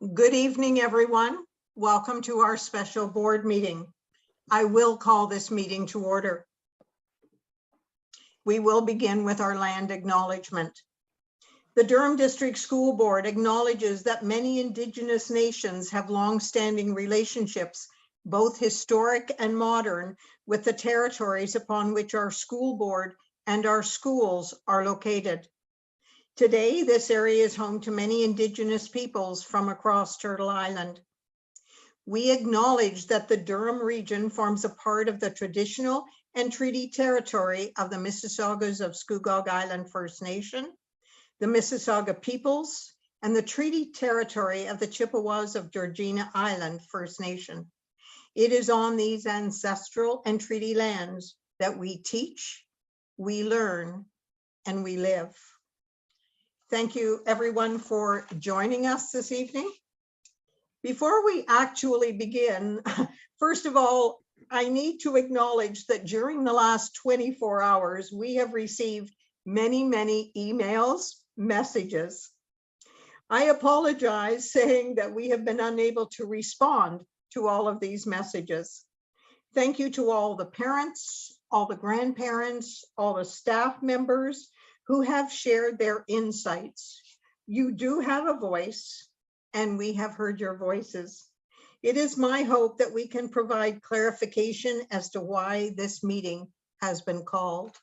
Good evening, everyone. Welcome to our special board meeting. I will call this meeting to order. We will begin with our land acknowledgement. The Durham District School Board acknowledges that many Indigenous nations have long-standing relationships, both historic and modern, with the territories upon which our school board and our schools are located. Today, this area is home to many Indigenous peoples from across Turtle Island. We acknowledge that the Durham region forms a part of the traditional and treaty territory of the Mississaugas of Scugog Island First Nation, the Mississauga peoples, and the treaty territory of the Chippewas of Georgina Island First Nation. It is on these ancestral and treaty lands that we teach, we learn, and we live. Thank you, everyone, for joining us this evening. Before we actually begin, first of all, I need to acknowledge that during the last 24 hours, we have received many emails, messages. I apologize saying that we have been unable to respond to all of these messages. Thank you to all the parents, all the grandparents, all the staff members who have shared their insights. You do have a voice, and we have heard your voices. It is my hope that we can provide clarification as to why this meeting has been called.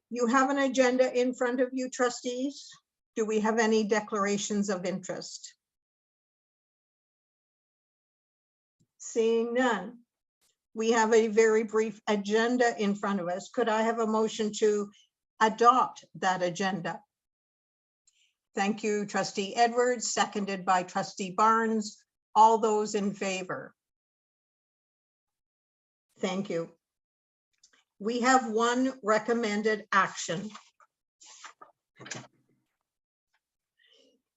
You have an agenda in front of you, trustees. Do we have any declarations of interest? Seeing none. We have a very brief agenda in front of us. Could I have a motion to adopt that agenda? Thank you, Trustee Edwards, seconded by Trustee Barnes. All those in favor? Thank you. We have one recommended action.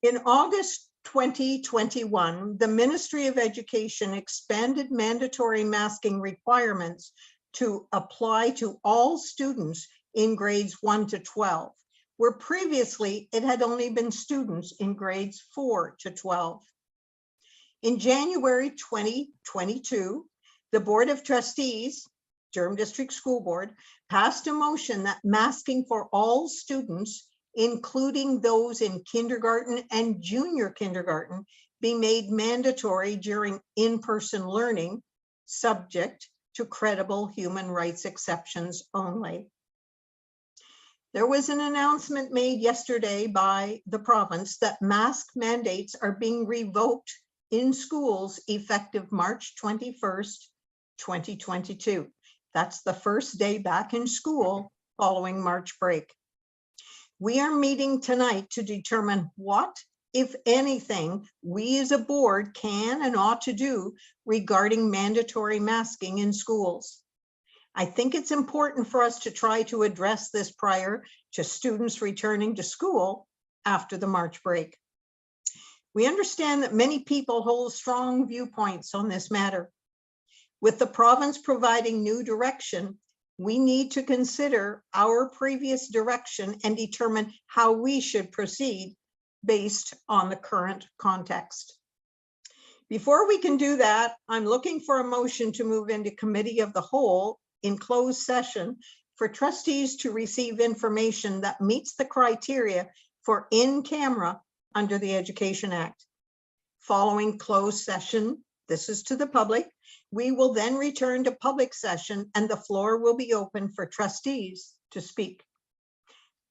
In August 2021, the Ministry of Education expanded mandatory masking requirements to apply to all students in grades 1 to 12, where previously it had only been students in grades 4 to 12. In January 2022, the Board of Trustees, Durham District School Board, passed a motion that masking for all students, including those in kindergarten and junior kindergarten, be made mandatory during in-person learning, subject to credible human rights exceptions only. There was an announcement made yesterday by the province that mask mandates are being revoked in schools effective March 21st, 2022. That's the first day back in school following March break. We are meeting tonight to determine what, if anything, we as a board can and ought to do regarding mandatory masking in schools. I think it's important for us to try to address this prior to students returning to school after the March break. We understand that many people hold strong viewpoints on this matter. With the province providing new direction, we need to consider our previous direction and determine how we should proceed based on the current context. Before we can do that, I'm looking for a motion to move into Committee of the Whole in closed session for trustees to receive information that meets the criteria for in-camera under the Education Act. Following closed session, this is to the public, we will then return to public session and the floor will be open for trustees to speak.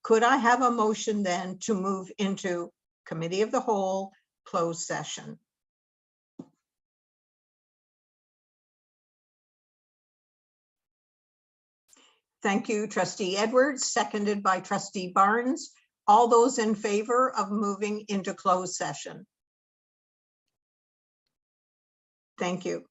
Could I have a motion then to move into Committee of the Whole closed session? Thank you, Trustee Edwards, seconded by Trustee Barnes. All those in favor of moving into closed session? Thank you.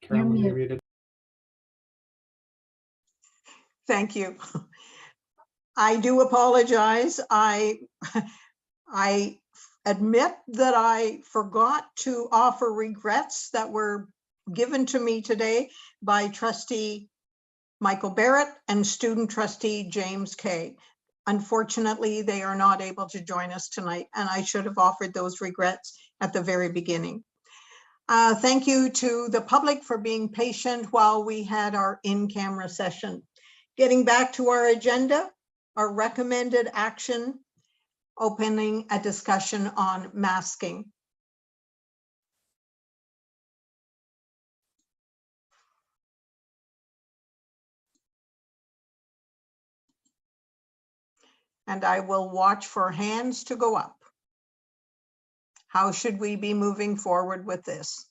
Carol, will you read it? Thank you. I do apologize. I admit that I forgot to offer regrets that were given to me today by trustee Michael Barrett and student trustee James Kay. Unfortunately, they are not able to join us tonight, and I should have offered those regrets at the very beginning. Thank you to the public for being patient while we had our in-camera session. Getting back to our agenda, our recommended action, opening a discussion on masking. And I will watch for hands to go up. How should we be moving forward with this?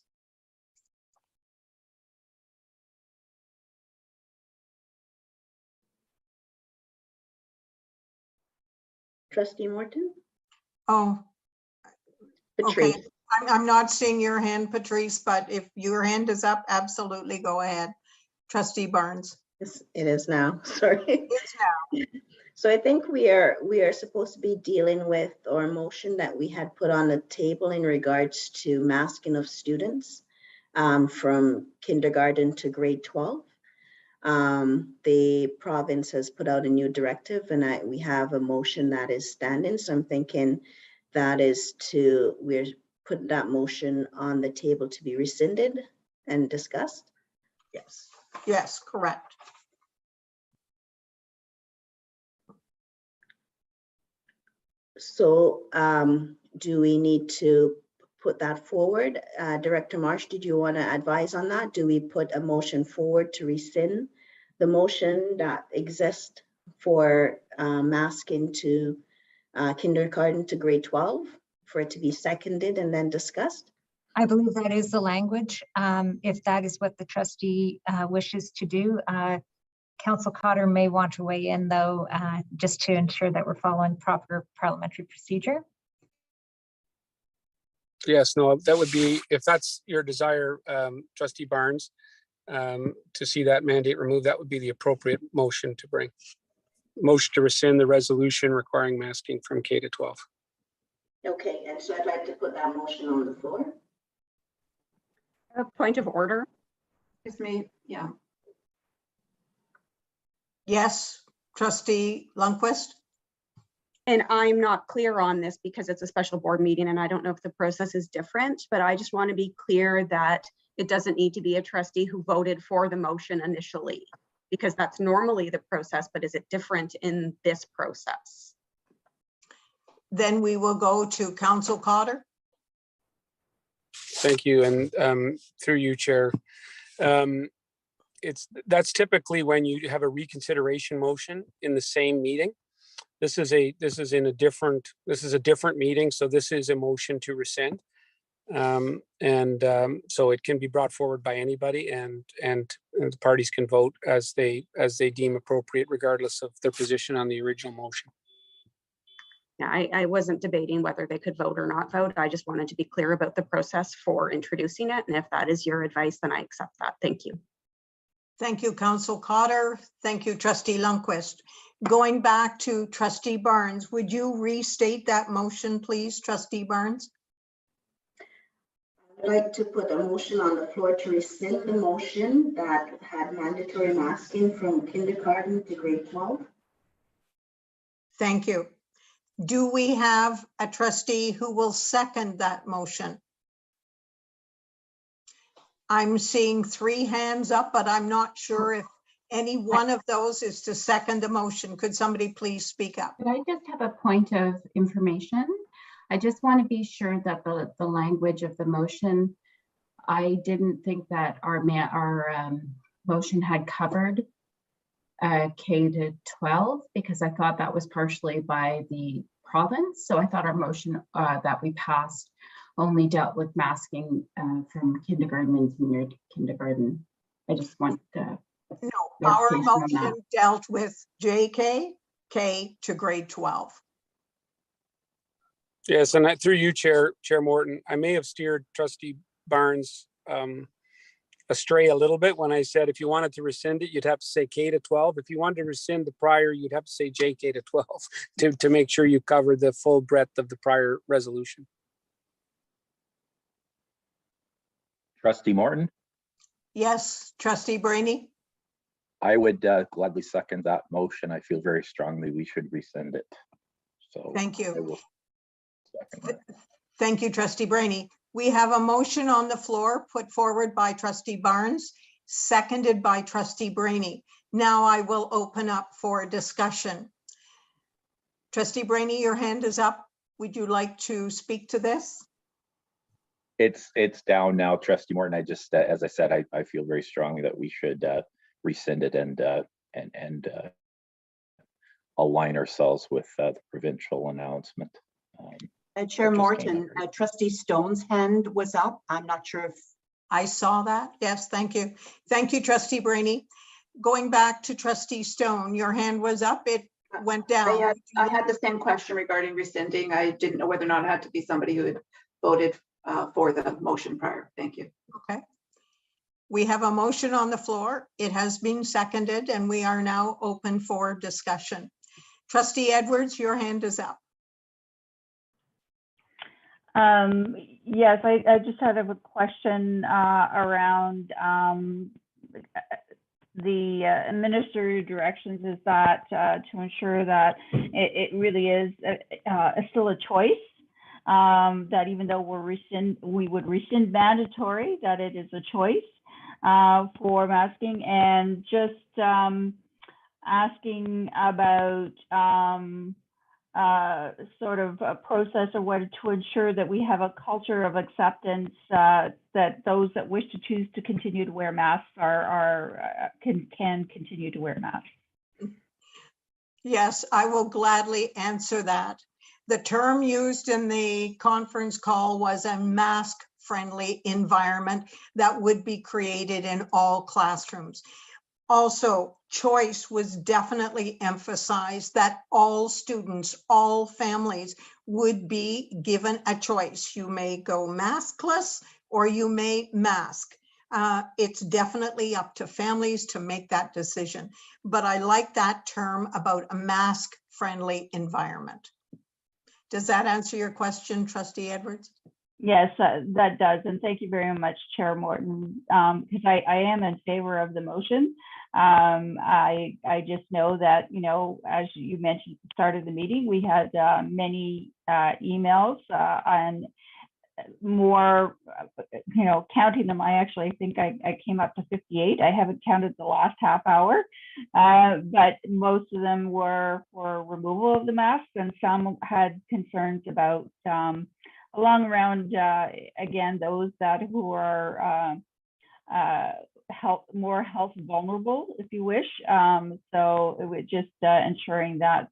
Trustee Morton? Oh, Patrice? okay. I'm not seeing your hand, Patrice, but if your hand is up, absolutely go ahead. Trustee Barnes. Yes, it is now. Sorry. It's now. So I think we are supposed to be dealing with our motion that we had put on the table in regards to masking of students from kindergarten to grade 12. The province has put out a new directive, and we have a motion that is standing. So I'm thinking that is we're putting that motion on the table to be rescinded and discussed. Yes, yes, correct. So do we need to put that forward? Director Marsh, did you want to advise on that? Do we put a motion forward to rescind the motion that exists for masking to kindergarten to grade 12 for it to be seconded and then discussed? I believe that is the language. If that is what the trustee wishes to do, Council Cotter may want to weigh in though, just to ensure that we're following proper parliamentary procedure. Yes, no, that would be, if that's your desire, Trustee Barnes, to see that mandate removed, that would be the appropriate motion to bring. Motion to rescind the resolution requiring masking from K to 12. Okay, and so I'd like to put that motion on the floor. A point of order. Excuse me, yeah. Yes, Trustee Lundquist. And I'm not clear on this because it's a special board meeting and I don't know if the process is different, but I just want to be clear that it doesn't need to be a trustee who voted for the motion initially, because that's normally the process, but is it different in this process? Then we will go to Council Cotter. Thank you, and through you, Chair. That's typically when you have a reconsideration motion in the same meeting. This is a different meeting, so this is a motion to rescind, so it can be brought forward by anybody, and the parties can vote as they deem appropriate, regardless of their position on the original motion. Yeah, I wasn't debating whether they could vote or not vote. I just wanted to be clear about the process for introducing it, and if that is your advice, then I accept that. Thank you. Thank you, Council Cotter. Thank you, Trustee Lundquist. Going back to Trustee Barnes, would you restate that motion, please, Trustee Barnes? I'd like to put a motion on the floor to rescind the motion that had mandatory masking from kindergarten to grade 12. Thank you. Do we have a trustee who will second that motion? I'm seeing 3 hands up, but I'm not sure if any one of those is to second the motion. Could somebody please speak up? Could I just have a point of information? I just want to be sure that the language of the motion, I didn't think that our motion had covered K to 12, because I thought that was partially by the province. So I thought our motion that we passed only dealt with masking from kindergarten and senior kindergarten. I just want to. No, our motion dealt with JK, K to grade 12. Yes, and through you, Chair Morton, I may have steered Trustee Barnes astray a little bit when I said if you wanted to rescind it, you'd have to say K to 12. If you wanted to rescind the prior, you'd have to say JK to 12 to make sure you cover the full breadth of the prior resolution. Trustee Morton, Yes, trustee Brainy. I would gladly second that motion. I feel very strongly we should rescind it. So Thank you. I will second that. Thank you, trustee Brainy. We have a motion on the floor put forward by trustee Barnes, seconded by trustee Brainy. Now I will open up for discussion. Trustee Brainy, your hand is up. Would you like to speak to this? It's down now, Trustee Morton. I just, as I said, I feel very strongly that we should rescind it and align ourselves with the provincial announcement. Chair That just came Morton, out. trustee Stone's hand was up. I'm not sure if, I saw that. Yes, thank you. Thank you, trustee Brainy. Going back to trustee Stone, your hand was up. It went down. I had the same question regarding rescinding. I didn't know whether or not it had to be somebody who had voted for the motion prior. Thank you. Okay. We have a motion on the floor. It has been seconded and we are now open for discussion. Trustee Edwards, your hand is up. Yes, I just had a question around the ministerial directions is that to ensure that it really is still a choice, that even though we would rescind mandatory, that it is a choice for masking, and just asking about sort of a process or what to ensure that we have a culture of acceptance, that those that wish to choose to continue to wear masks can continue to wear masks. Yes, I will gladly answer that. The term used in the conference call was a mask-friendly environment that would be created in all classrooms. Also, choice was definitely emphasized, that all students, all families would be given a choice. You may go maskless or you may mask. It's definitely up to families to make that decision. But I like that term about a mask-friendly environment. Does that answer your question, trustee Edwards? Yes, that does. And thank you very much, Chair Morton, because I am in favor of the motion. I just know that, you know, as you mentioned at the start of the meeting, we had many emails and more, you know, counting them, I actually think I came up to 58. I haven't counted the last half hour, but most of them were for removal of the masks, and some had concerns about along around, again, those who are more health vulnerable, if you wish. So it was just ensuring that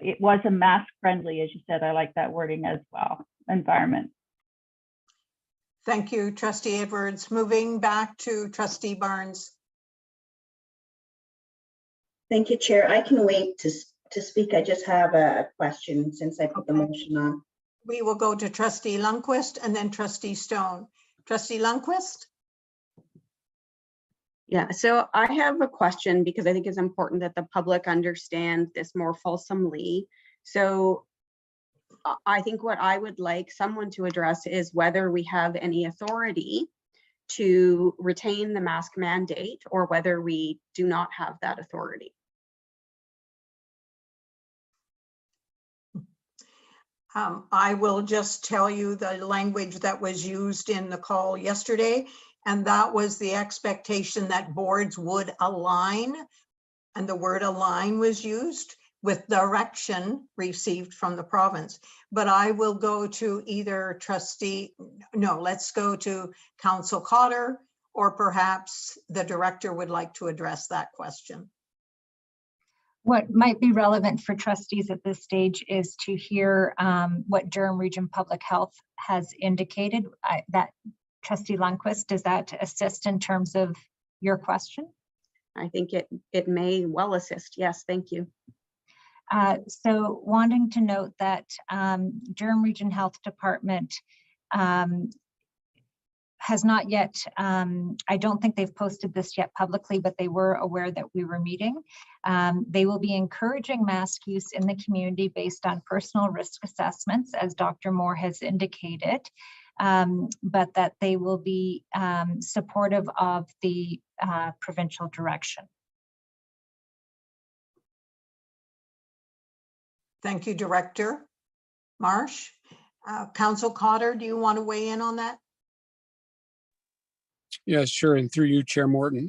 it was a mask friendly, as you said. I like that wording as well, environment. Thank you, trustee Edwards. Moving back to trustee Barnes. Thank you, Chair. I can wait to speak. I just have a question since I put the motion on. We will go to trustee Lundquist and then trustee Stone. Trustee Lundquist? Yeah, so I have a question because I think it's important that the public understand this more fulsomely. So I think what I would like someone to address is whether we have any authority to retain the mask mandate or whether we do not have that authority. I will just tell you the language that was used in the call yesterday, and that was the expectation that boards would align, and the word align was used, with direction received from the province. But I will go to either let's go to Council Cotter, or perhaps the director would like to address that question. What might be relevant for trustees at this stage is to hear what Durham Region Public Health has indicated. That trustee Lundquist, does that assist in terms of your question? I think it may well assist. Yes, thank you. So wanting to note that Durham Region Health Department has not yet, I don't think they've posted this yet publicly, but they were aware that we were meeting. They will be encouraging mask use in the community based on personal risk assessments, as Dr. Moore has indicated, but that they will be supportive of the provincial direction. Thank you, Director Marsh. Council Cotter, do you want to weigh in on that? Yeah, sure. And through you, Chair Morton.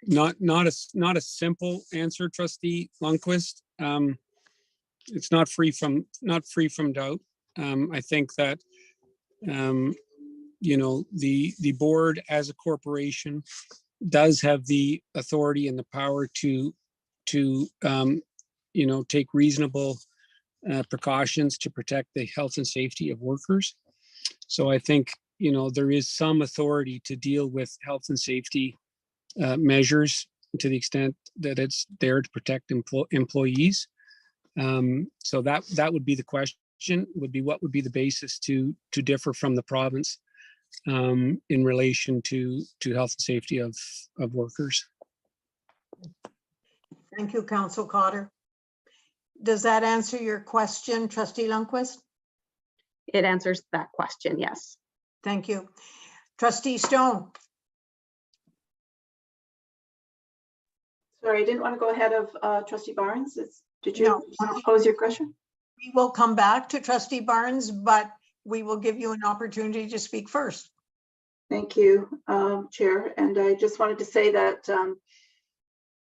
Not a simple answer, Trustee Lundquist. It's not free from doubt. I think that you know, the board as a corporation does have the authority and the power to you know, take reasonable precautions to protect the health and safety of workers. So I think, you know, there is some authority to deal with health and safety measures to the extent that it's there to protect employees. So that would be the question, would be what would be the basis to differ from the province in relation to health and safety of workers. Thank you, Council Cotter. Does that answer your question, Trustee Lundquist? It answers that question, yes. Thank you. Trustee Stone. Sorry, I didn't want to go ahead of Trustee Barnes. Did you No. want to pose your question? We will come back to Trustee Barnes, but we will give you an opportunity to speak first. Thank you, Chair. And I just wanted to say that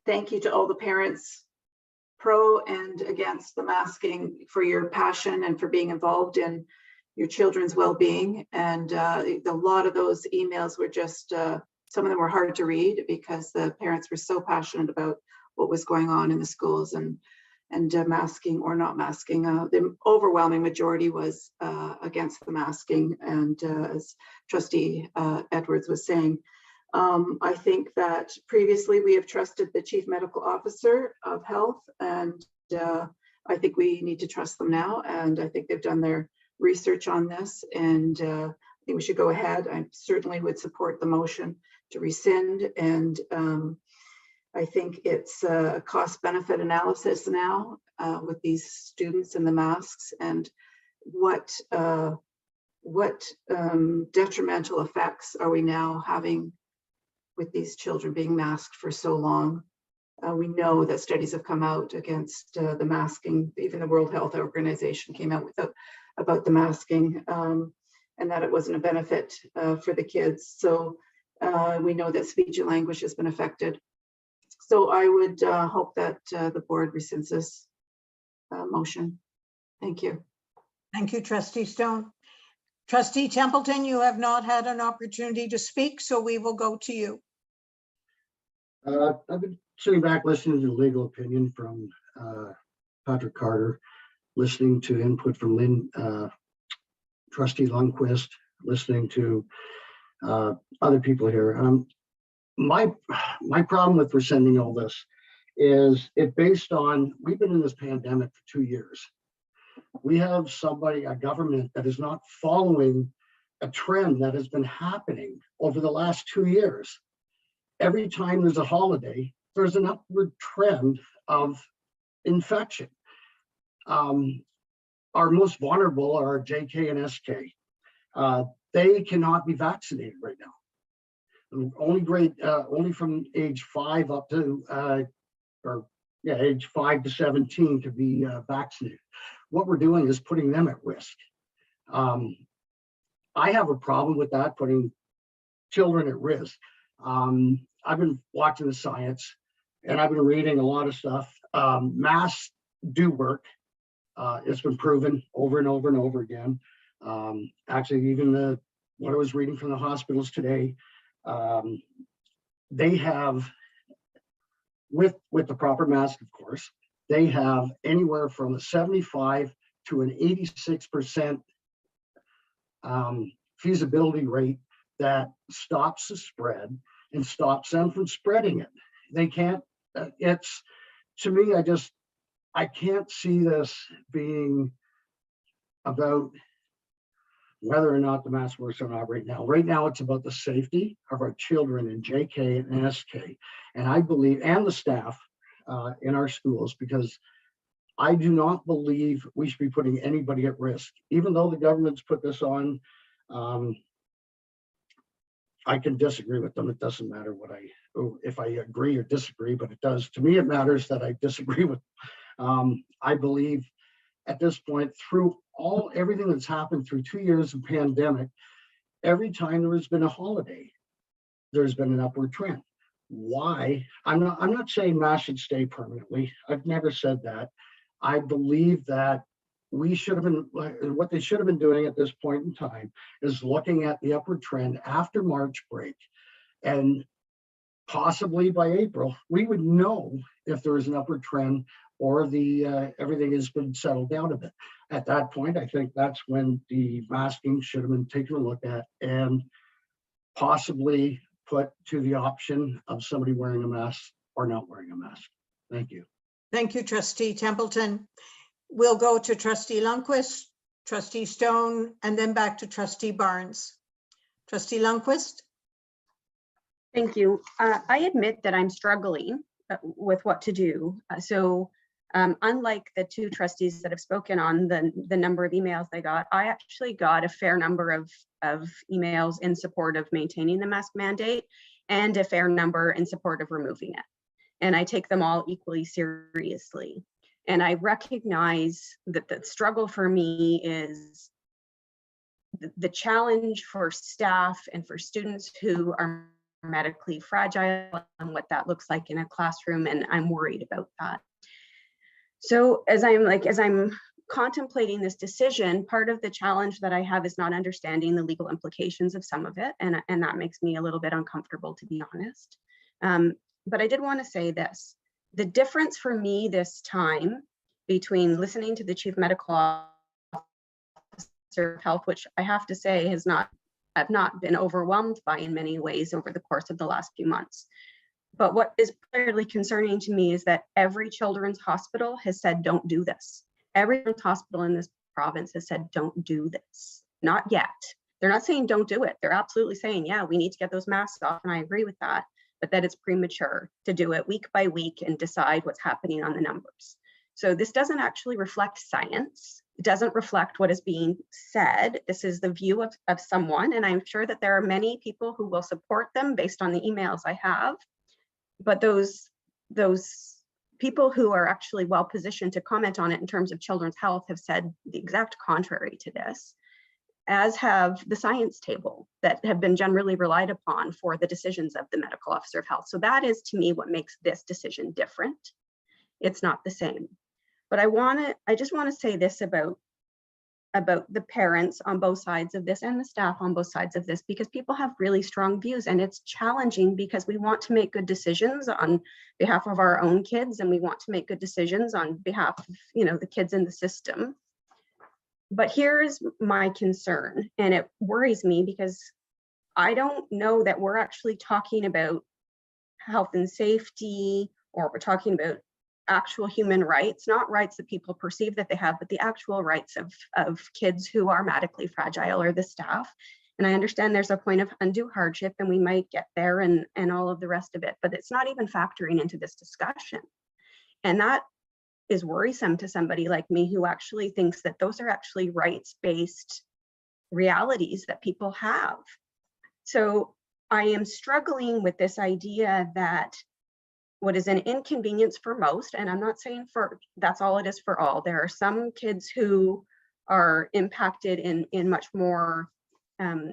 thank you to all the parents, pro and against the masking, for your passion and for being involved in your children's well-being. And a lot of those emails were just, some of them were hard to read because the parents were so passionate about what was going on in the schools and masking or not masking. The overwhelming majority was against the masking. And as Trustee Edwards was saying, I think that previously we have trusted the Chief Medical Officer of Health, and I think we need to trust them now. And I think they've done their research on this, and I think we should go ahead. I certainly would support the motion to rescind, and I think it's a cost-benefit analysis now with these students and the masks, and what detrimental effects are we now having with these children being masked for so long. We know that studies have come out against the masking. Even the World Health Organization came out about the masking, and that it wasn't a benefit for the kids. So we know that speech and language has been affected. So I would hope that the board rescinds this motion. Thank you. Thank you, Trustee Stone. Trustee Templeton, you have not had an opportunity to speak, so we will go to you. I've been sitting back listening to the legal opinion from Patrick Carter, listening to input from Trustee Lundquist, listening to other people here. My problem with rescinding all this is it based on, we've been in this pandemic for 2 years. We have a government that is not following a trend that has been happening over the last 2 years. Every time there's a holiday, there's an upward trend of infection. Our most vulnerable are JK and SK. They cannot be vaccinated right now. Only from age 5 up to, age 5 to 17 to be vaccinated. What we're doing is putting them at risk. I have a problem with that, putting children at risk. I've been watching the science and I've been reading a lot of stuff. Masks do work. It's been proven over and over and over again. Actually, even what I was reading from the hospitals today, they have, with the proper mask, of course, they have anywhere from a 75 to an 86% feasibility rate that stops the spread and stops them from spreading it. They can't, it's, to me, I can't see this being about whether or not the mask works or not right now. Right now, it's about the safety of our children in JK and SK. And I believe, and the staff in our schools, because I do not believe we should be putting anybody at risk, even though the government's put this on. I can disagree with them. It doesn't matter if I agree or disagree, but it does. To me, it matters that I disagree with. I believe at this point, through everything that's happened through 2 years of pandemic, every time there has been a holiday, there's been an upward trend. Why? I'm not saying masks should stay permanently. I've never said that. I believe that we should have been, what they should have been doing at this point in time is looking at the upward trend after March break, and possibly by April, we would know if there is an upward trend or everything has been settled down a bit. At that point, I think that's when the masking should have been taken a look at and possibly put to the option of somebody wearing a mask or not wearing a mask. Thank you. Thank you, Trustee Templeton. We'll go to Trustee Lundquist, Trustee Stone, and then back to Trustee Barnes. Trustee Lundquist. Thank you. I admit that I'm struggling with what to do. Unlike the two trustees that have spoken on the number of emails they got, I actually got a fair number of emails in support of maintaining the mask mandate and a fair number in support of removing it. And I take them all equally seriously. And I recognize that the struggle for me is the challenge for staff and for students who are medically fragile and what that looks like in a classroom. And I'm worried about that. So as I'm contemplating this decision, part of the challenge that I have is not understanding the legal implications of some of it. And that makes me a little bit uncomfortable, to be honest. But I did want to say this. The difference for me this time between listening to the Chief Medical Officer of Health, which I have to say I've not been overwhelmed by in many ways over the course of the last few months. But what is clearly concerning to me is that every children's hospital has said, don't do this. Every children's hospital in this province has said, don't do this. Not yet. They're not saying don't do it. They're absolutely saying, yeah, we need to get those masks off. And I agree with that, but that it's premature to do it week by week and decide what's happening on the numbers. So this doesn't actually reflect science. It doesn't reflect what is being said. This is the view of someone, and I'm sure that there are many people who will support them based on the emails I have. But those people who are actually well positioned to comment on it in terms of children's health have said the exact contrary to this, as have the science table that have been generally relied upon for the decisions of the medical officer of health. So that is, to me, what makes this decision different. It's not the same. But I just want to say this about the parents on both sides of this and the staff on both sides of this, because people have really strong views, and it's challenging because we want to make good decisions on behalf of our own kids, and we want to make good decisions on behalf of, the kids in the system. But here's my concern, and it worries me because I don't know that we're actually talking about health and safety, or we're talking about actual human rights, not rights that people perceive that they have, but the actual rights of kids who are medically fragile or the staff. And I understand there's a point of undue hardship, and we might get there and all of the rest of it, but it's not even factoring into this discussion. And that is worrisome to somebody like me who actually thinks that those are actually rights-based realities that people have. So I am struggling with this idea that what is an inconvenience for most, and I'm not saying that's all it is for all. There are some kids who are impacted in much more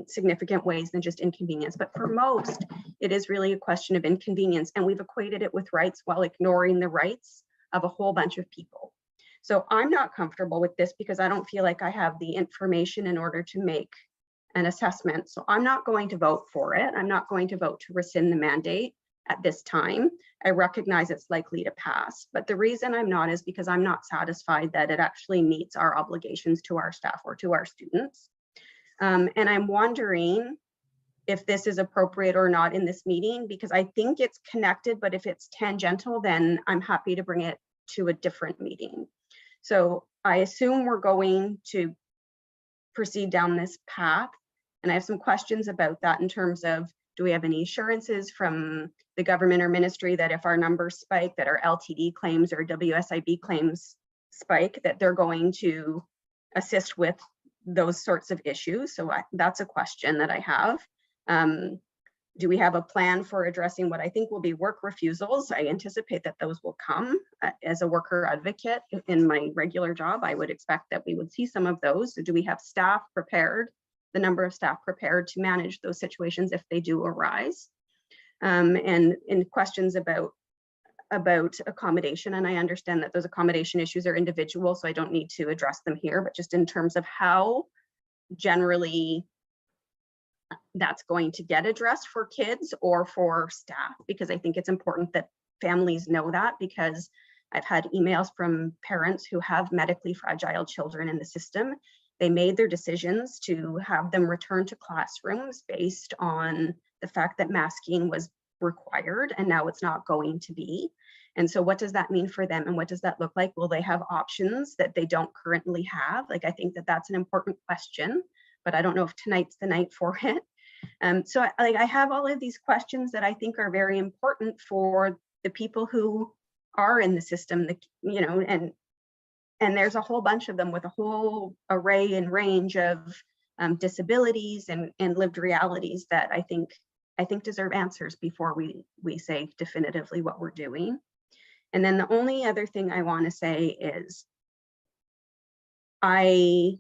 significant ways than just inconvenience. But for most, it is really a question of inconvenience, and we've equated it with rights while ignoring the rights of a whole bunch of people. So I'm not comfortable with this because I don't feel like I have the information in order to make an assessment. So I'm not going to vote for it. I'm not going to vote to rescind the mandate at this time. I recognize it's likely to pass, but the reason I'm not is because I'm not satisfied that it actually meets our obligations to our staff or to our students. And I'm wondering if this is appropriate or not in this meeting, because I think it's connected, but if it's tangential, then I'm happy to bring it to a different meeting. So I assume we're going to proceed down this path. And I have some questions about that in terms of, do we have any assurances from the government or ministry that if our numbers spike, that our LTD claims or WSIB claims spike, that they're going to assist with those sorts of issues? So that's a question that I have. Do we have a plan for addressing what I think will be work refusals? I anticipate that those will come. As a worker advocate in my regular job, I would expect that we would see some of those. So do we have staff prepared, the number of staff prepared to manage those situations if they do arise? And questions about accommodation. And I understand that those accommodation issues are individual, so I don't need to address them here, but just in terms of how generally that's going to get addressed for kids or for staff, because I think it's important that families know that, because I've had emails from parents who have medically fragile children in the system. They made their decisions to have them return to classrooms based on the fact that masking was required, and now it's not going to be. And so what does that mean for them, and what does that look like? Will they have options that they don't currently have? Like, I think that that's an important question, but I don't know if tonight's the night for it. So I have all of these questions that I think are very important for the people who are in the system, and there's a whole bunch of them with a whole array and range of disabilities and lived realities that I think deserve answers before we say definitively what we're doing. And then the only other thing I want to say is I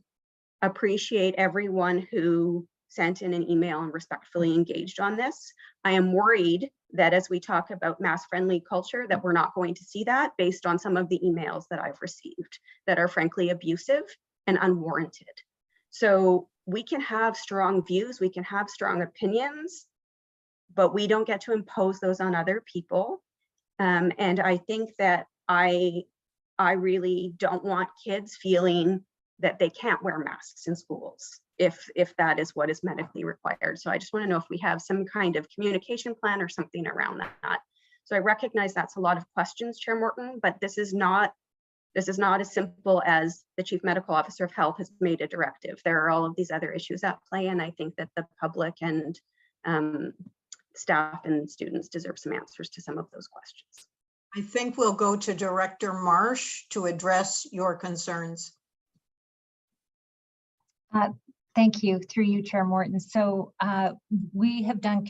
appreciate everyone who sent in an email and respectfully engaged on this. I am worried that as we talk about mask-friendly culture, that we're not going to see that based on some of the emails that I've received that are frankly abusive and unwarranted. So we can have strong views, we can have strong opinions, but we don't get to impose those on other people. And I think that I really don't want kids feeling that they can't wear masks in schools if that is what is medically required. So I just want to know if we have some kind of communication plan or something around that. So I recognize that's a lot of questions, Chair Morton, but this is not as simple as the Chief Medical Officer of Health has made a directive. There are all of these other issues at play, and I think that the public and staff and students deserve some answers to some of those questions. I think we'll go to Director Marsh to address your concerns. Thank you, through you, Chair Morton. So we have done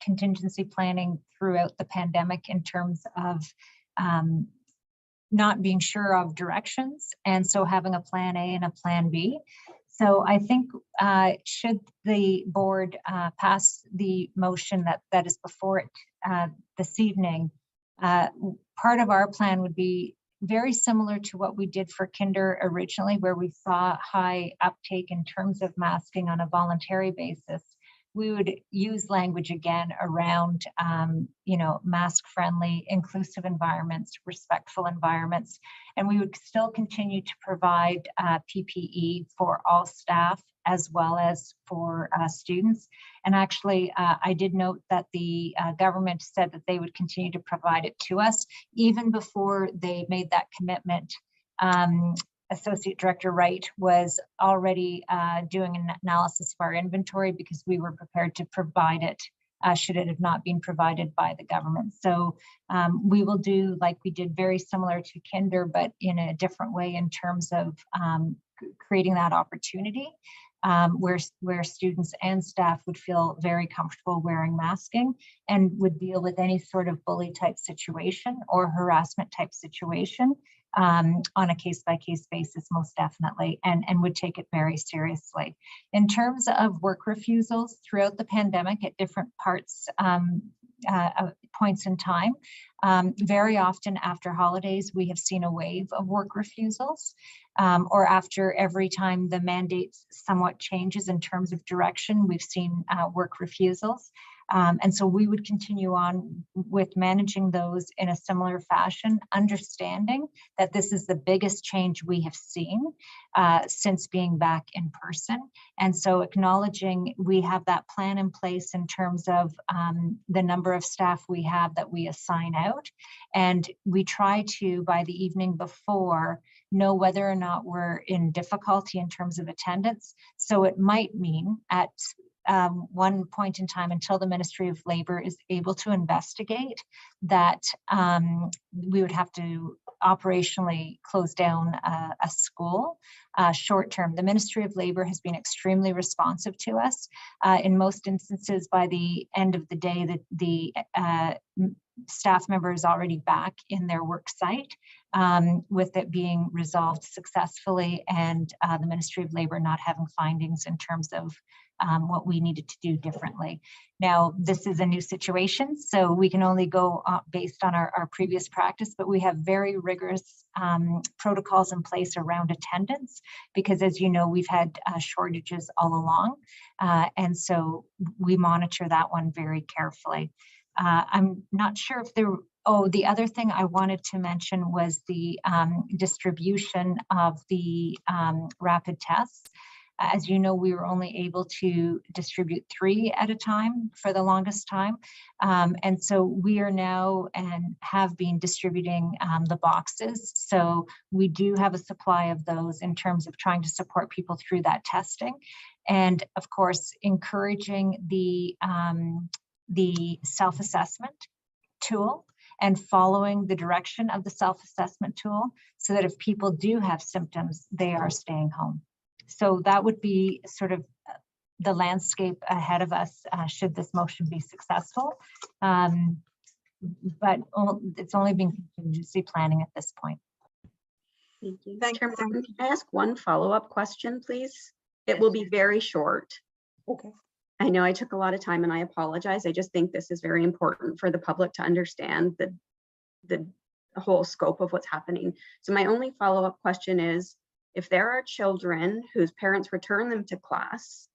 contingency planning throughout the pandemic in terms of not being sure of directions, and so having a plan A and a plan B. So I think should the board pass the motion that is before it this evening, part of our plan would be very similar to what we did for kinder originally, where we saw high uptake in terms of masking on a voluntary basis. We would use language again around, mask-friendly, inclusive environments, respectful environments, and we would still continue to provide PPE for all staff as well as for students. And actually, I did note that the government said that they would continue to provide it to us even before they made that commitment. Associate Director Wright was already doing an analysis of our inventory because we were prepared to provide it should it have not been provided by the government. So we will do like we did, very similar to kinder, but in a different way in terms of creating that opportunity where students and staff would feel very comfortable wearing masking and would deal with any sort of bully type situation or harassment type situation on a case-by-case basis, most definitely, and would take it very seriously. In terms of work refusals throughout the pandemic at different parts, points in time, very often after holidays, we have seen a wave of work refusals, or after every time the mandate somewhat changes in terms of direction, we've seen work refusals. And so we would continue on with managing those in a similar fashion, understanding that this is the biggest change we have seen since being back in person. And so acknowledging we have that plan in place in terms of the number of staff we have that we assign out. And we try to, by the evening before, know whether or not we're in difficulty in terms of attendance. So it might mean at one point in time, until the Ministry of Labour is able to investigate, that we would have to operationally close down a school short term. The Ministry of Labour has been extremely responsive to us. In most instances, by the end of the day, the staff member is already back in their work site, with it being resolved successfully, and the Ministry of Labour not having findings in terms of what we needed to do differently. Now, this is a new situation, so we can only go based on our previous practice, but we have very rigorous protocols in place around attendance, because as you know, we've had shortages all along. And so we monitor that one very carefully. I'm not sure if there, the other thing I wanted to mention was the distribution of the rapid tests. As you know, we were only able to distribute 3 at a time for the longest time. And so we are now and have been distributing the boxes. So we do have a supply of those in terms of trying to support people through that testing. And of course, encouraging the self-assessment tool and following the direction of the self-assessment tool, so that if people do have symptoms, they are staying home. So that would be sort of the landscape ahead of us should this motion be successful. But it's only been contingency planning at this point. Thank you. Thank you. Chair Morton, can I ask one follow-up question, please? It will be very short. Okay. I know I took a lot of time and I apologize. I just think this is very important for the public to understand the whole scope of what's happening. So my only follow-up question is, if there are children whose parents return them to class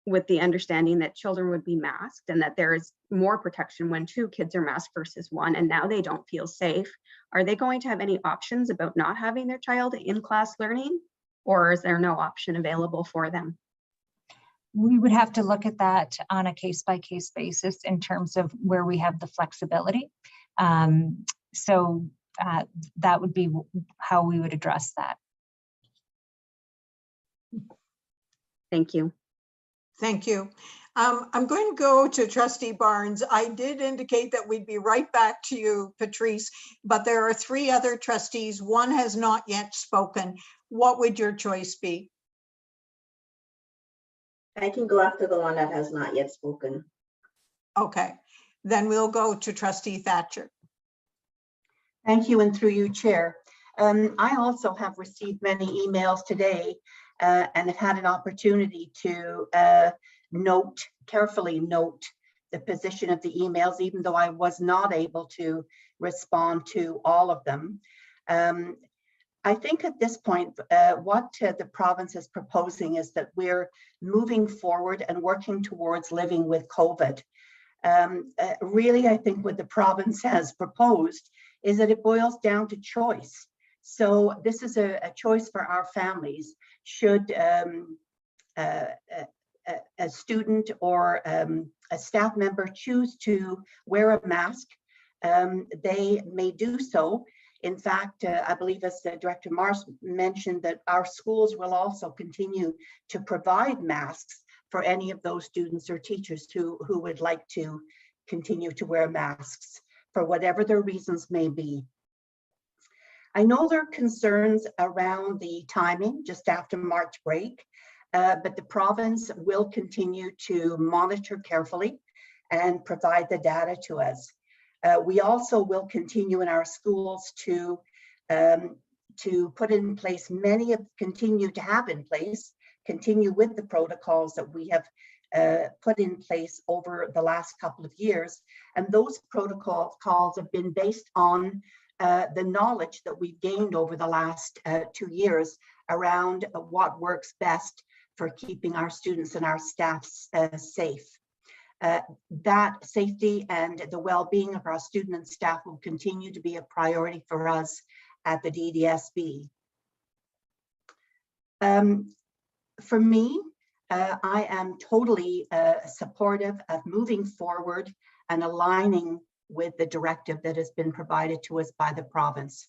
with the understanding that children would be masked and that there is more protection when 2 kids are masked versus 1, and now they don't feel safe, are they going to have any options about not having their child in class learning, or is there no option available for them? We would have to look at that on a case-by-case basis in terms of where we have the flexibility. That would be how we would address that. Thank you. Thank you. I'm going to go to Trustee Barnes. I did indicate that we'd be right back to you, Patrice, but there are 3 other trustees. One has not yet spoken. What would your choice be? I can go after the one that has not yet spoken. Okay, then we'll go to Trustee Thatcher. Thank you, and through you, Chair. I also have received many emails today and have had an opportunity to carefully note the position of the emails, even though I was not able to respond to all of them. I think at this point, what the province is proposing is that we're moving forward and working towards living with COVID. Really, I think what the province has proposed is that it boils down to choice. So this is a choice for our families. Should a student or a staff member choose to wear a mask, they may do so. In fact, I believe as Director Marsh mentioned, that our schools will also continue to provide masks for any of those students or teachers who would like to continue to wear masks for whatever their reasons may be. I know there are concerns around the timing just after March break, but the province will continue to monitor carefully and provide the data to us. We also will continue in our schools to put in place continue with the protocols that we have put in place over the last couple of years. And those protocols have been based on the knowledge that we've gained over the last 2 years around what works best for keeping our students and our staff safe. that safety and the well-being of our students and staff will continue to be a priority for us at the DDSB. For me, I am totally supportive of moving forward and aligning with the directive that has been provided to us by the province.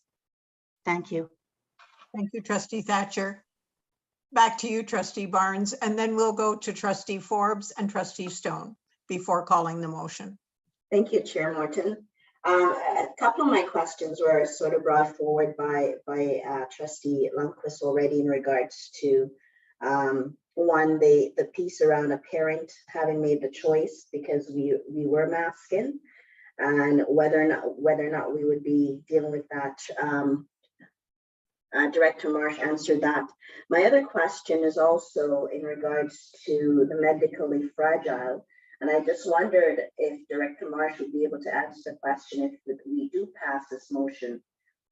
Thank you. Thank you, Trustee Thatcher. Back to you, Trustee Barnes, and then we'll go to Trustee Forbes and Trustee Stone before calling the motion. Thank you, Chair Morton. A couple of my questions were sort of brought forward by Trustee Lundquist already in regards to one, the piece around a parent having made the choice because we were masking, and whether or not we would be dealing with that. Director Marsh answered that. My other question is also in regards to the medically fragile. And I just wondered if Director Marsh would be able to answer the question if we do pass this motion,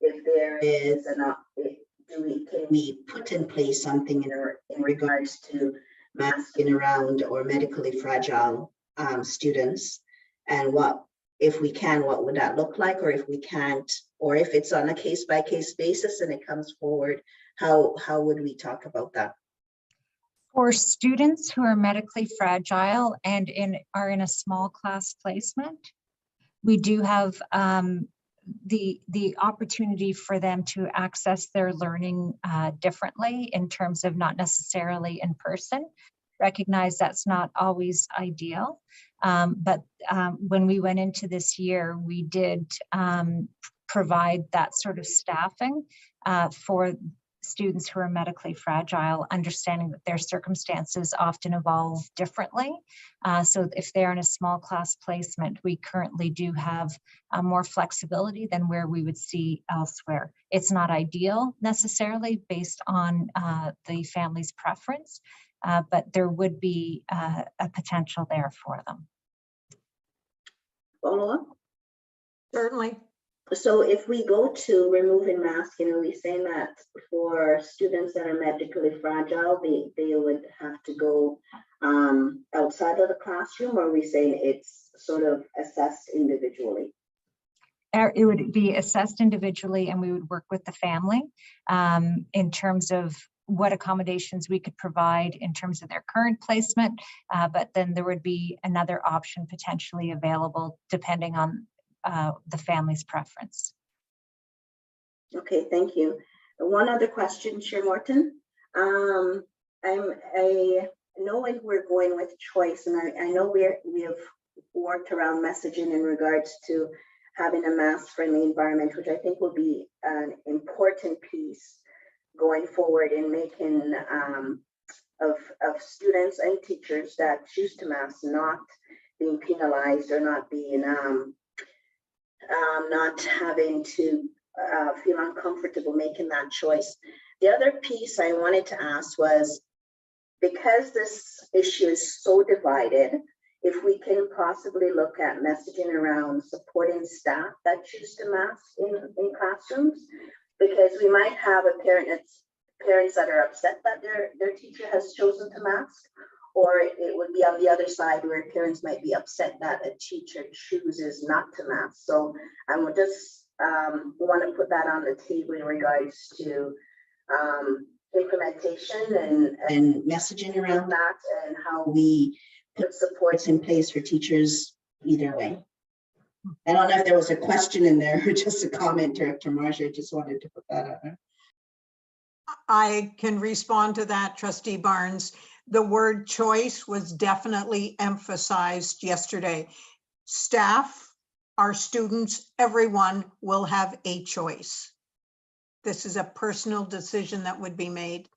if there is can we put in place something in regards to masking around or medically fragile students, and what, if we can, what would that look like, or if we can't, or if it's on a case-by-case basis and it comes forward, how would we talk about that? For students who are medically fragile and are in a small class placement, we do have the opportunity for them to access their learning differently in terms of not necessarily in person. Recognize that's not always ideal, but when we went into this year, we did provide that sort of staffing for students who are medically fragile, understanding that their circumstances often evolve differently. So if they're in a small class placement, we currently do have more flexibility than where we would see elsewhere. It's not ideal necessarily based on the family's preference, but there would be a potential there for them. Follow-up? Certainly. So if we go to removing masking, are we saying that for students that are medically fragile, they would have to go outside of the classroom, or are we saying it's sort of assessed individually? It would be assessed individually, and we would work with the family in terms of what accommodations we could provide in terms of their current placement, but then there would be another option potentially available depending on the family's preference. Okay, thank you. One other question, Chair Morton. I know when we're going with choice, and I know we have worked around messaging in regards to having a mask-friendly environment, which I think will be an important piece going forward in making of students and teachers that choose to mask not being penalized or not being not having to feel uncomfortable making that choice. The other piece I wanted to ask was, because this issue is so divided, if we can possibly look at messaging around supporting staff that choose to mask in classrooms, because we might have parents that are upset that their teacher has chosen to mask, or it would be on the other side where parents might be upset that a teacher chooses not to mask. So I would just want to put that on the table in regards to implementation and messaging around that, and how we put supports in place for teachers either way. I don't know if there was a question in there or just a comment, Director Marsh. I just wanted to put that out there. I can respond to that, Trustee Barnes. The word choice was definitely emphasized yesterday. Staff, our students, everyone will have a choice. This is a personal decision that would be made.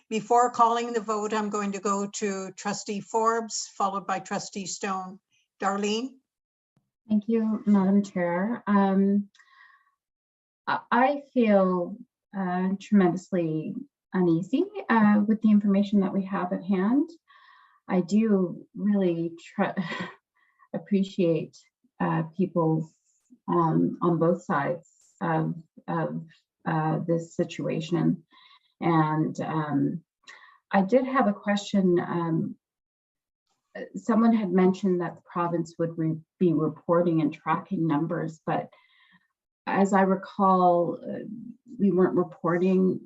Before calling the vote, I'm going to go to Trustee Forbes, followed by Trustee Stone. Darlene? Thank you, Madam Chair. I feel tremendously uneasy with the information that we have at hand. I do really appreciate people on both sides of this situation. And I did have a question someone had mentioned that the province would be reporting and tracking numbers, but as I recall, we weren't reporting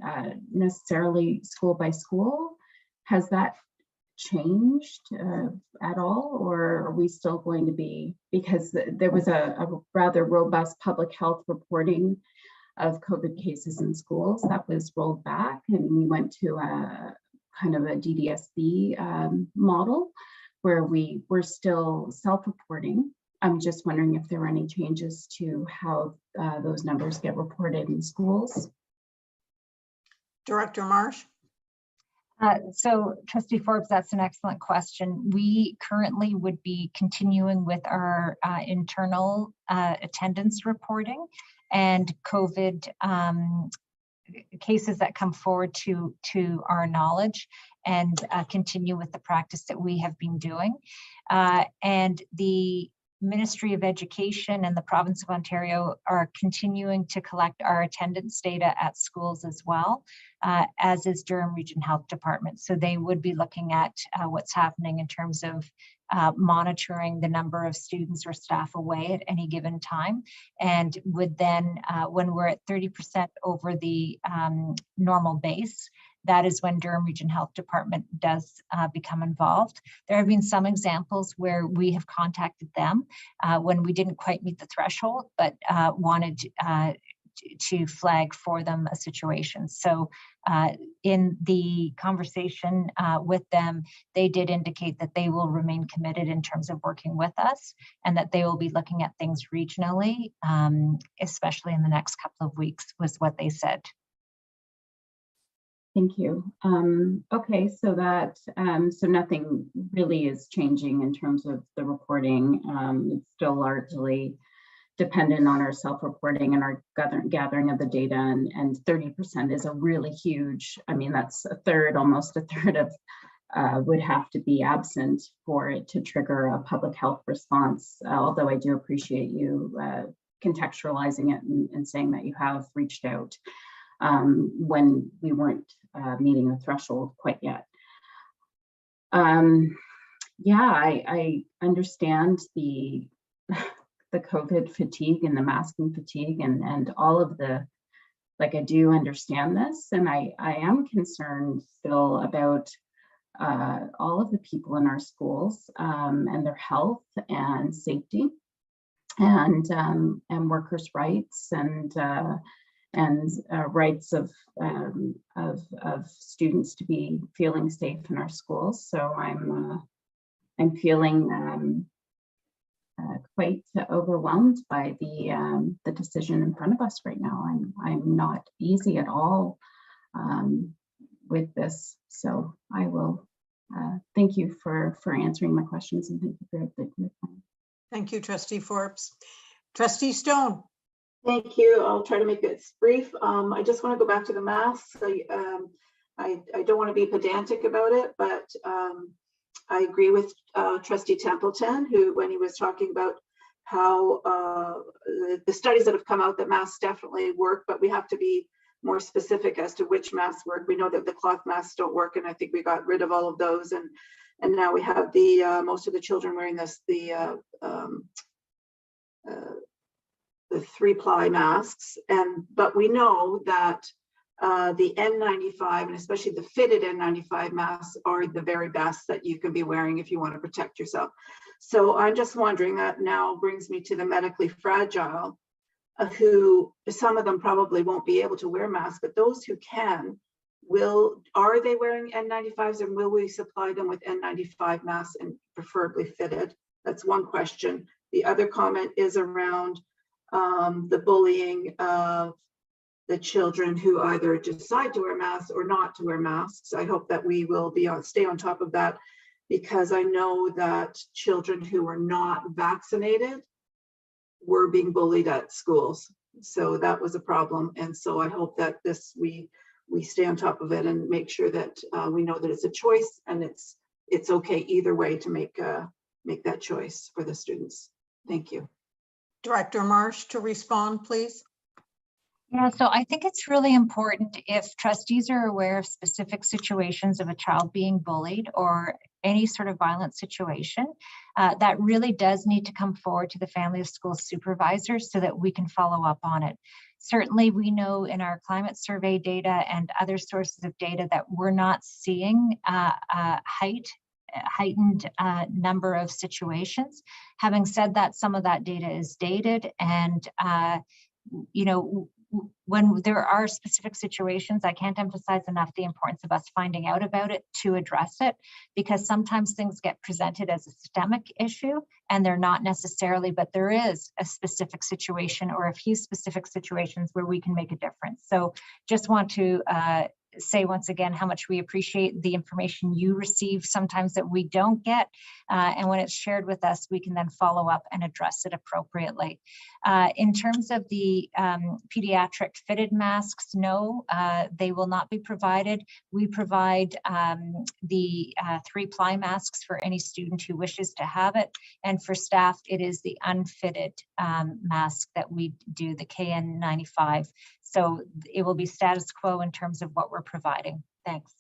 necessarily school by school. Has that changed at all, or are we still going to be, because there was a rather robust public health reporting of COVID cases in schools that was rolled back, and we went to a kind of a DDSB model where we were still self-reporting. I'm just wondering if there are any changes to how those numbers get reported in schools. Director Marsh? So Trustee Forbes, that's an excellent question. We currently would be continuing with our internal attendance reporting and COVID cases that come forward to our knowledge, and continue with the practice that we have been doing. And the Ministry of Education and the Province of Ontario are continuing to collect our attendance data at schools as well, as is Durham Region Health Department. So they would be looking at what's happening in terms of monitoring the number of students or staff away at any given time, and would then, when we're at 30% over the normal base, that is when Durham Region Health Department does become involved. There have been some examples where we have contacted them when we didn't quite meet the threshold, but wanted to flag for them a situation. So in the conversation with them, they did indicate that they will remain committed in terms of working with us, and that they will be looking at things regionally, especially in the next couple of weeks, was what they said. Thank you. Okay, so that so nothing really is changing in terms of the reporting. It's still largely dependent on our self-reporting and our gathering of the data, and 30% is a really huge, I mean, that's a third, almost a third of would have to be absent for it to trigger a public health response, although I do appreciate you contextualizing it and saying that you have reached out when we weren't meeting the threshold quite yet. Yeah, I understand the COVID fatigue and the masking fatigue and all of the, like, I do understand this, and I am concerned still about all of the people in our schools and their health and safety and workers' rights and rights of students to be feeling safe in our schools. So I'm feeling quite overwhelmed by the decision in front of us right now. I'm not easy at all with this. So I will thank you for answering my questions, and thank you for your time. Thank you, Trustee Forbes. Trustee Stone. Thank you. I'll try to make it brief. I just want to go back to the masks. I don't want to be pedantic about it, but I agree with Trustee Templeton, who, when he was talking about how the studies that have come out that masks definitely work, but we have to be more specific as to which masks work. We know that the cloth masks don't work, and I think we got rid of all of those, and now we have the most of the children wearing the 3-ply masks, but we know that the N95, and especially the fitted N95 masks, are the very best that you can be wearing if you want to protect yourself. So I'm just wondering, that now brings me to the medically fragile, who some of them probably won't be able to wear masks, but those who can, are they wearing N95s, and will we supply them with N95 masks, and preferably fitted? That's one question. The other comment is around the bullying of the children who either decide to wear masks or not to wear masks. I hope that we will stay on top of that, because I know that children who were not vaccinated were being bullied at schools. So that was a problem. And so I hope that we stay on top of it and make sure that we know that it's a choice, and it's okay either way to make that choice for the students. Thank you. Director Marsh, to respond, please. Yeah, so I think it's really important if trustees are aware of specific situations of a child being bullied or any sort of violent situation, that really does need to come forward to the family of school supervisor so that we can follow up on it. Certainly, we know in our climate survey data and other sources of data that we're not seeing heightened number of situations. Having said that, some of that data is dated, and you know, when there are specific situations, I can't emphasize enough the importance of us finding out about it to address it, because sometimes things get presented as a systemic issue and they're not necessarily, but there is a specific situation or a few specific situations where we can make a difference. So just want to say once again how much we appreciate the information you receive sometimes that we don't get, and when it's shared with us, we can then follow up and address it appropriately. In terms of the pediatric fitted masks, no, they will not be provided. We provide the 3-ply masks for any student who wishes to have it, and for staff it is the unfitted mask that we do, the KN95. So it will be status quo in terms of what we're providing. Thanks.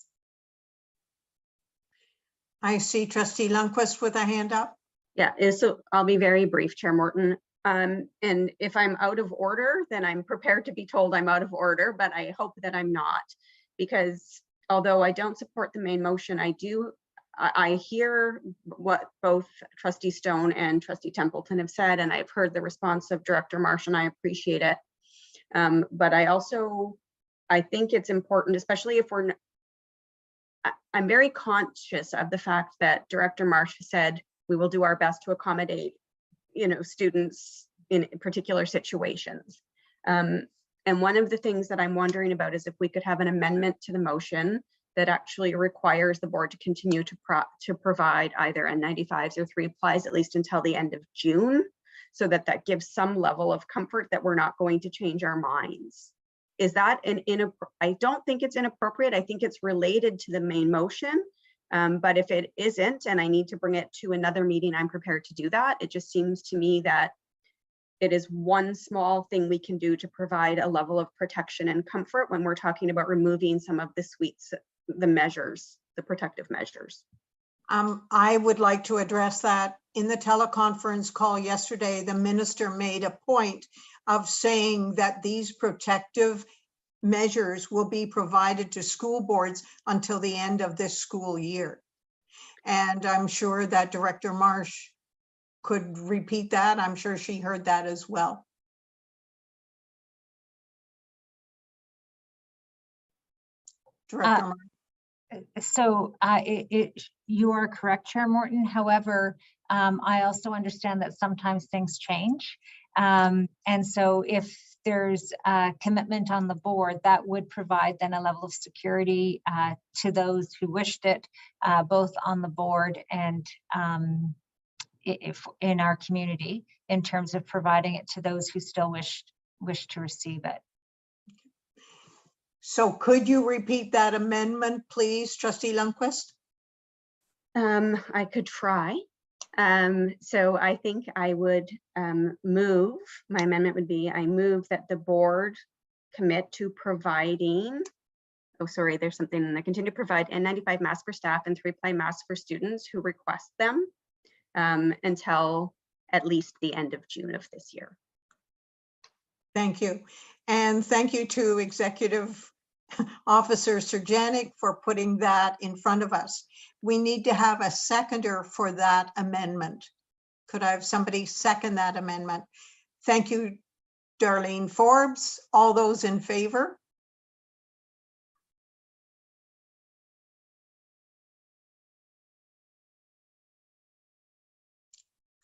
I see Trustee Lundquist with a hand up. Yeah, so I'll be very brief, Chair Morton. And if I'm out of order, then I'm prepared to be told I'm out of order, but I hope that I'm not, because although I don't support the main motion, I hear what both Trustee Stone and Trustee Templeton have said, and I've heard the response of Director Marsh, and I appreciate it. But I think it's important, especially if I'm very conscious of the fact that Director Marsh said we will do our best to accommodate, students in particular situations. And one of the things that I'm wondering about is if we could have an amendment to the motion that actually requires the board to continue to provide either N95s or 3-plies at least until the end of June, so that gives some level of comfort that we're not going to change our minds. Is that I don't think it's inappropriate. I think it's related to the main motion. But if it isn't, and I need to bring it to another meeting, I'm prepared to do that. It just seems to me that it is one small thing we can do to provide a level of protection and comfort when we're talking about removing some of the measures, the protective measures. I would like to address that. In the teleconference call yesterday, the minister made a point of saying that these protective measures will be provided to school boards until the end of this school year. And I'm sure that Director Marsh could repeat that. I'm sure she heard that as well. Director Marsh. So you are correct, Chair Morton. However, I also understand that sometimes things change. And so if there's a commitment on the board, that would provide then a level of security to those who wished it, both on the board and if in our community, in terms of providing it to those who still wish to receive it. So could you repeat that amendment, please, Trustee Lundquist? I could try. So I think I would move, my amendment would be, I move that the board commit to providing, there's something in there, continue to provide N95 masks for staff and 3-ply masks for students who request them until at least the end of June of this year. Thank you. And thank you to Executive Officer Surjanic for putting that in front of us. We need to have a seconder for that amendment. Could I have somebody second that amendment? Thank you, Darlene Forbes. All those in favor?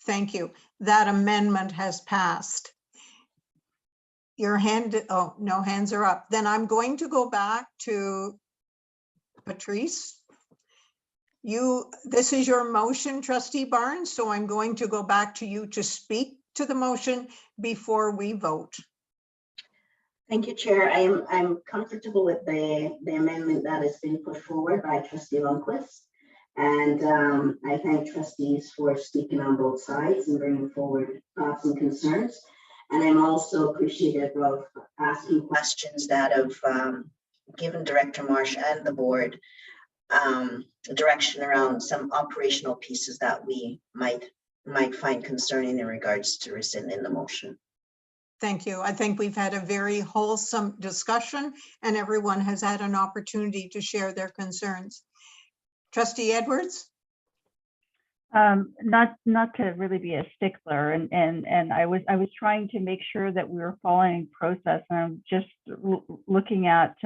Thank you. That amendment has passed. Your hand, oh, no hands are up. Then I'm going to go back to Patrice. This is your motion, Trustee Barnes, so I'm going to go back to you to speak to the motion before we vote. Thank you, Chair. I'm comfortable with the amendment that has been put forward by Trustee Lundquist. And I thank trustees for speaking on both sides and bringing forward thoughts and concerns. And I'm also appreciative of asking questions that have given Director Marsh and the board direction around some operational pieces that we might find concerning in regards to rescinding the motion. Thank you. I think we've had a very wholesome discussion and everyone has had an opportunity to share their concerns. Trustee Edwards? Not to really be a stickler, and I was trying to make sure that we were following process. And I'm just looking at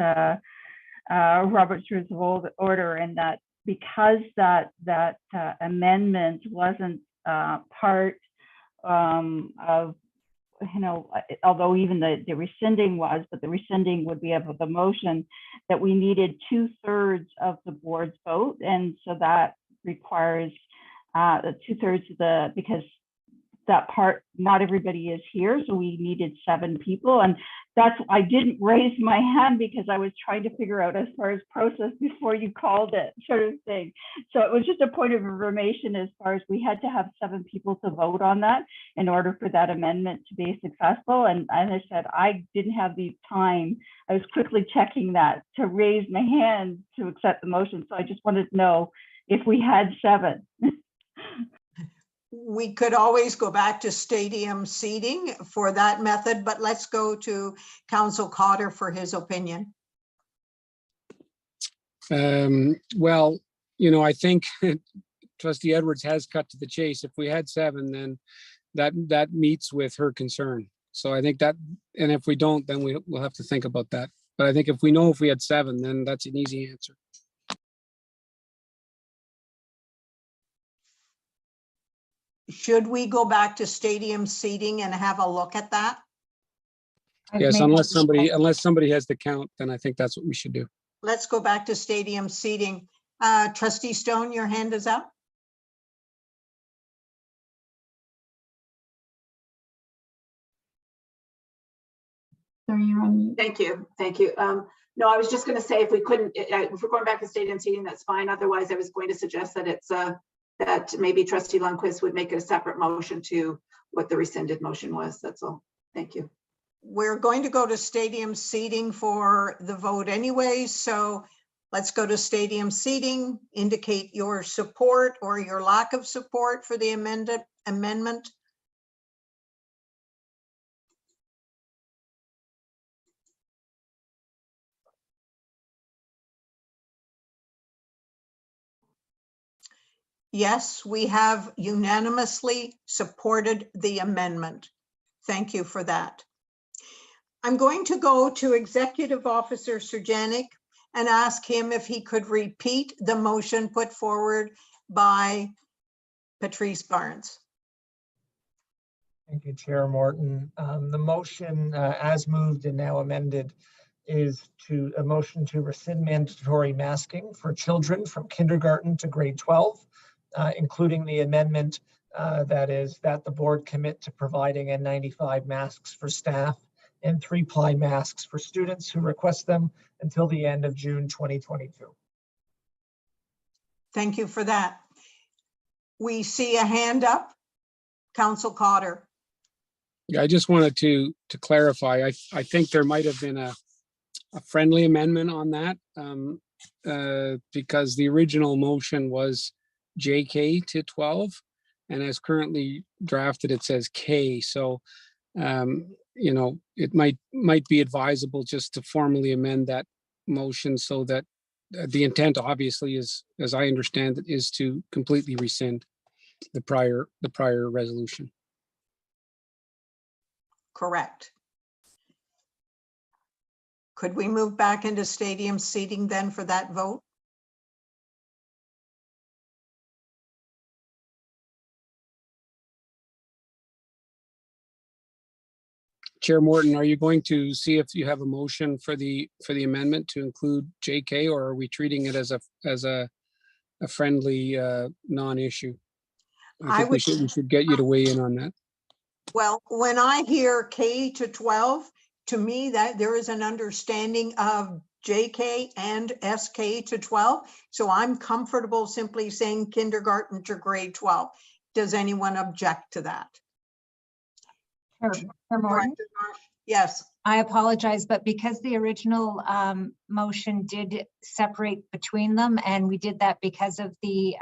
Robert's Rules of Order, and that because that amendment wasn't part of, although even the rescinding was, but the rescinding would be of the motion, that we needed 2/3 of the board's vote, and so that requires 2/3 of the, because that part, not everybody is here, so we needed 7 people, and I didn't raise my hand because I was trying to figure out as far as process before you called it, sort of thing. So it was just a point of information as far as we had to have 7 people to vote on that in order for that amendment to be successful. And as I said, I didn't have the time. I was quickly checking that to raise my hand to accept the motion. So I just wanted to know if we had 7. We could always go back to stadium seating for that method, but let's go to Council Cotter for his opinion. Well, I think Trustee Edwards has cut to the chase. If we had 7, then that meets with her concern. So I think that, and if we don't, then we'll have to think about that. But I think if we had 7, then that's an easy answer. Should we go back to stadium seating and have a look at that? Yes, unless somebody has the count, then I think that's what we should do. Let's go back to stadium seating. Trustee Stone, your hand is up. So you're on mute. Thank you. Thank you. No, I was just going to say if we couldn't, if we're going back to stadium seating, that's fine. Otherwise, I was going to suggest that it's that maybe Trustee Lundquist would make it a separate motion to what the rescinded motion was. That's all. Thank you. We're going to go to stadium seating for the vote anyway. So let's go to stadium seating. Indicate your support or your lack of support for the amendment. Yes, we have unanimously supported the amendment. Thank you for that. I'm going to go to Executive Officer Surjanic and ask him if he could repeat the motion put forward by Patrice Barnes. Thank you, Chair Morton. The motion as moved and now amended is a motion to rescind mandatory masking for children from kindergarten to grade 12. Including the amendment that is that the board commit to providing N95 masks for staff and 3-ply masks for students who request them until the end of June 2022. Thank you for that. We see a hand up. Council Cotter. Yeah, I just wanted to clarify. I think there might have been a friendly amendment on that because the original motion was JK to 12, and as currently drafted, it says K. So, it might be advisable just to formally amend that motion so that the intent, obviously, is, as I understand it, is to completely rescind the prior resolution. Correct. Could we move back into stadium seating then for that vote? Chair Morton, are you going to see if you have a motion for the amendment to include JK, or are we treating it as a friendly non-issue? I think we should get you to weigh in on that. Well, when I hear K to 12, to me that there is an understanding of JK and SK to 12. So I'm comfortable simply saying kindergarten to grade 12. Does anyone object to that? Chair Morton, Director Marsh? Yes, I apologize, but because the original motion did separate between them, and we did that because of the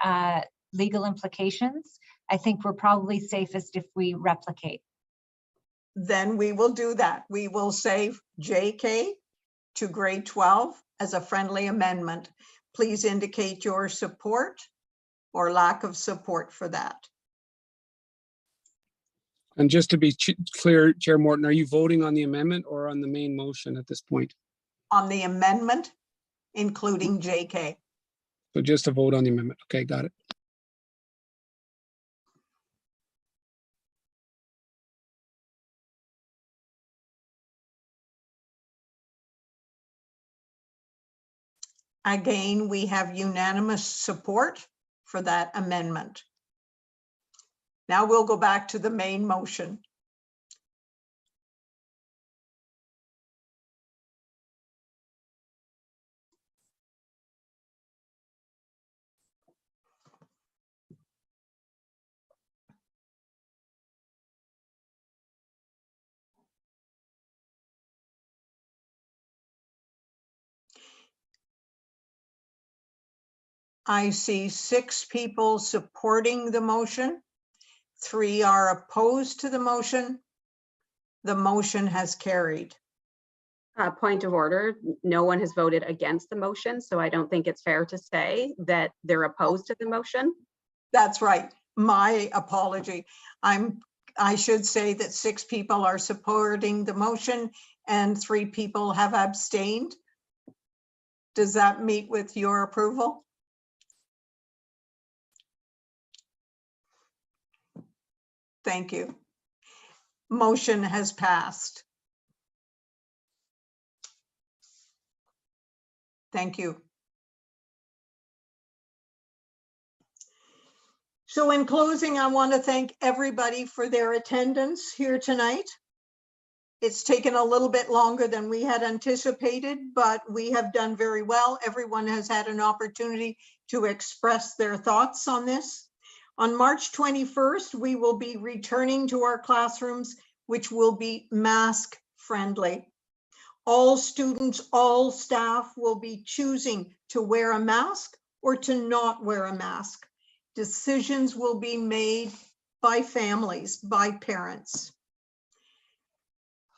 legal implications, I think we're probably safest if we replicate. then we will do that. We will save JK to grade 12 as a friendly amendment. Please indicate your support or lack of support for that. And just to be clear, Chair Morton, are you voting on the amendment or on the main motion at this point? On the amendment, including JK. So just a vote on the amendment. Okay, got it. Again, we have unanimous support for that amendment. Now we'll go back to the main motion. I see 6 people supporting the motion. 3 are opposed to the motion. The motion has carried. Point of order, no one has voted against the motion, so I don't think it's fair to say that they're opposed to the motion. That's right. My apology. I should say that 6 people are supporting the motion and 3 people have abstained. Does that meet with your approval? Thank you. Motion has passed. Thank you. So in closing, I want to thank everybody for their attendance here tonight. It's taken a little bit longer than we had anticipated, but we have done very well. Everyone has had an opportunity to express their thoughts on this. On March 21st, we will be returning to our classrooms, which will be mask friendly. All students, all staff will be choosing to wear a mask or to not wear a mask. Decisions will be made by families, by parents.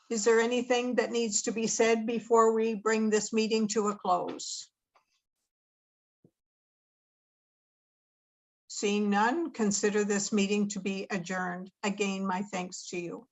Is there anything that needs to be said before we bring this meeting to a close? Seeing none, consider this meeting to be adjourned. Again, my thanks to you.